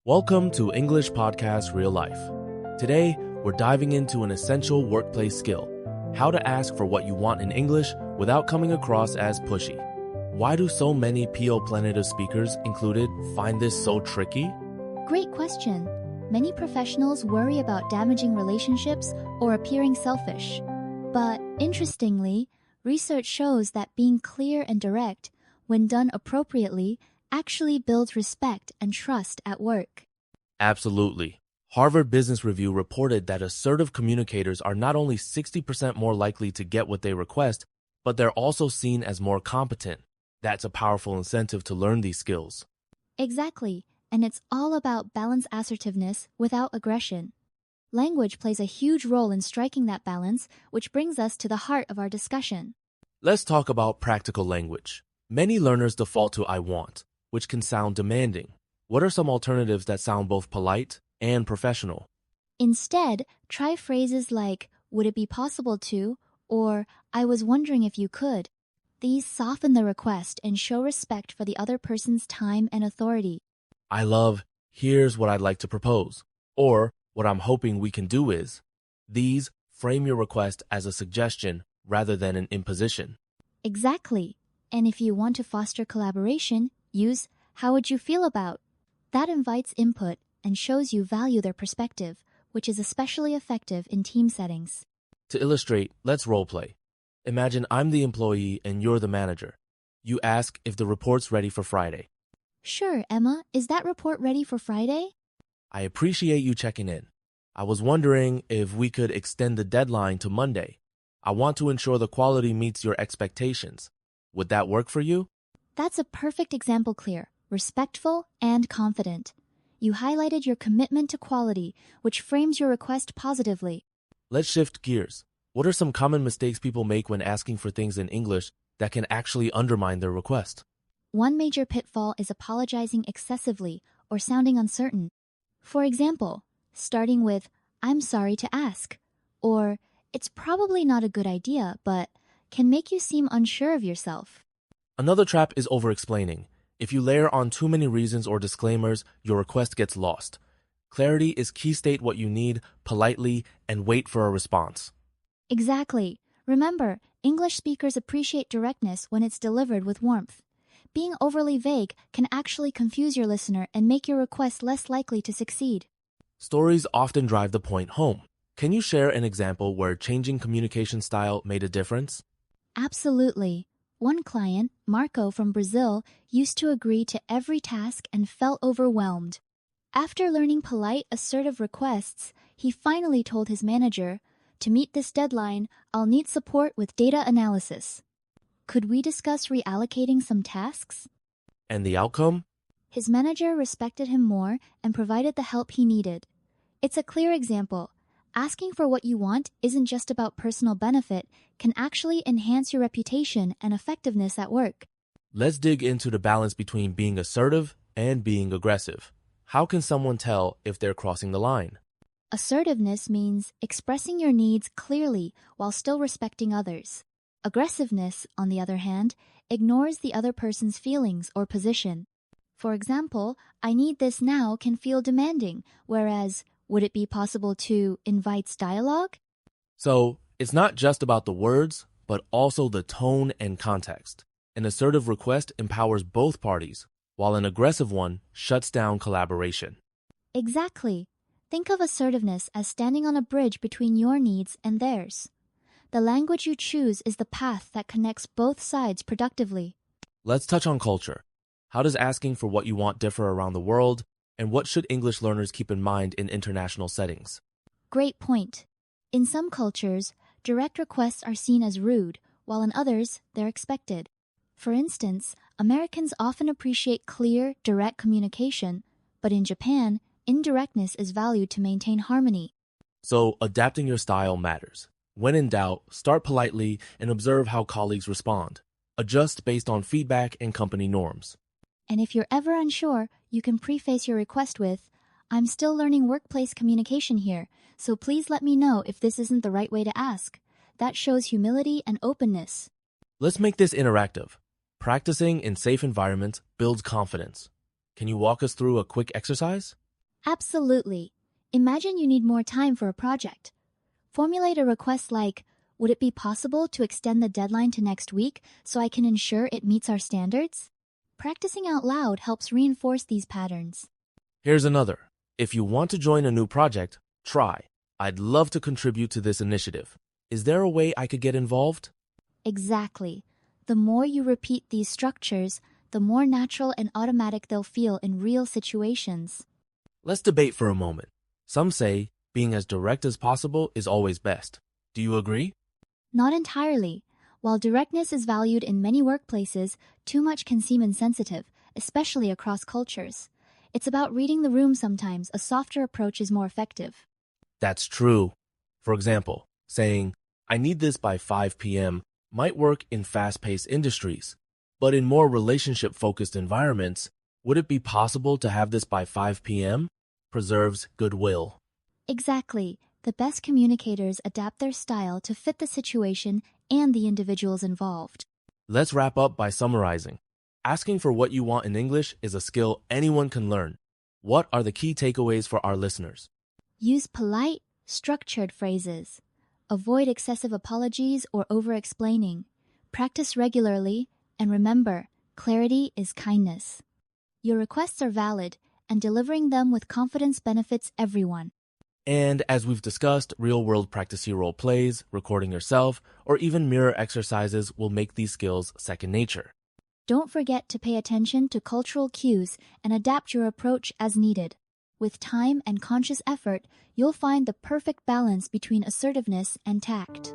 Welcome to English Podcast Real Life. Today, we're diving into an essential workplace skill, how to ask for what you want in English without coming across as pushy. Why do so many PO Planetive speakers included find this so tricky? Great question. Many professionals worry about damaging relationships or appearing selfish. But interestingly, research shows that being clear and direct, when done appropriately, actually builds respect and trust at work. Absolutely. Harvard Business Review reported that assertive communicators are not only 60% more likely to get what they request, but they're also seen as more competent. That's a powerful incentive to learn these skills. Exactly, and it's all about balanced assertiveness without aggression. Language plays a huge role in striking that balance, which brings us to the heart of our discussion. Let's talk about practical language. Many learners default to I want, which can sound demanding. What are some alternatives that sound both polite and professional? Instead, try phrases like, would it be possible to, or I was wondering if you could. These soften the request and show respect for the other person's time and authority. I love, here's what I'd like to propose, or what I'm hoping we can do is. These frame your request as a suggestion rather than an imposition. Exactly. And if you want to foster collaboration, use how would you feel about. That invites input and shows you value their perspective, which is especially effective in team settings. To illustrate, let's role play. Imagine I'm the employee and you're the manager. You ask if the report's ready for Friday. Sure, Emma, is that report ready for Friday? I appreciate you checking in. I was wondering if we could extend the deadline to Monday. I want to ensure the quality meets your expectations. Would that work for you? That's a perfect example, clear, respectful, and confident. You highlighted your commitment to quality, which frames your request positively. Let's shift gears. What are some common mistakes people make when asking for things in English that can actually undermine their request? One major pitfall is apologizing excessively or sounding uncertain. For example, starting with, I'm sorry to ask, or it's probably not a good idea, but can make you seem unsure of yourself. Another trap is over-explaining. If you layer on too many reasons or disclaimers, your request gets lost. Clarity is key. State what you need politely and wait for a response. Exactly. Remember, English speakers appreciate directness when it's delivered with warmth. Being overly vague can actually confuse your listener and make your request less likely to succeed. Stories often drive the point home. Can you share an example where changing communication style made a difference? Absolutely. One client, Marco from Brazil, used to agree to every task and felt overwhelmed. After learning polite, assertive requests, he finally told his manager, to meet this deadline, I'll need support with data analysis. Could we discuss reallocating some tasks? And the outcome? His manager respected him more and provided the help he needed. It's a clear example. Asking for what you want isn't just about personal benefit, can actually enhance your reputation and effectiveness at work. Let's dig into the balance between being assertive and being aggressive. How can someone tell if they're crossing the line? Assertiveness means expressing your needs clearly while still respecting others. Aggressiveness, on the other hand, ignores the other person's feelings or position. For example, I need this now can feel demanding, whereas would it be possible to invite dialogue? So, it's not just about the words, but also the tone and context. An assertive request empowers both parties, while an aggressive one shuts down collaboration. Exactly. Think of assertiveness as standing on a bridge between your needs and theirs. The language you choose is the path that connects both sides productively. Let's touch on culture. How does asking for what you want differ around the world? And what should English learners keep in mind in international settings? Great point. In some cultures, direct requests are seen as rude, while in others, they're expected. For instance, Americans often appreciate clear, direct communication, but in Japan, indirectness is valued to maintain harmony. So, adapting your style matters. When in doubt, start politely and observe how colleagues respond. Adjust based on feedback and company norms. And if you're ever unsure, you can preface your request with, I'm still learning workplace communication here, so please let me know if this isn't the right way to ask. That shows humility and openness. Let's make this interactive. Practicing in safe environments builds confidence. Can you walk us through a quick exercise? Absolutely. Imagine you need more time for a project. Formulate a request like, would it be possible to extend the deadline to next week so I can ensure it meets our standards? Practicing out loud helps reinforce these patterns. Here's another. If you want to join a new project, try. I'd love to contribute to this initiative. Is there a way I could get involved? Exactly. The more you repeat these structures, the more natural and automatic they'll feel in real situations. Let's debate for a moment. Some say being as direct as possible is always best. Do you agree? Not entirely. While directness is valued in many workplaces, too much can seem insensitive, especially across cultures. It's about reading the room sometimes. A softer approach is more effective. That's true. For example, saying, I need this by 5 p.m. might work in fast-paced industries, but in more relationship-focused environments, would it be possible to have this by 5 p.m.? Preserves goodwill. Exactly. The best communicators adapt their style to fit the situation and the individuals involved. Let's wrap up by summarizing. Asking for what you want in English is a skill anyone can learn. What are the key takeaways for our listeners? Use polite, structured phrases. Avoid excessive apologies or over-explaining. Practice regularly, and remember, clarity is kindness. Your requests are valid, and delivering them with confidence benefits everyone. And as we've discussed, real-world practice role plays, recording yourself, or even mirror exercises will make these skills second nature. Don't forget to pay attention to cultural cues and adapt your approach as needed. With time and conscious effort, you'll find the perfect balance between assertiveness and tact.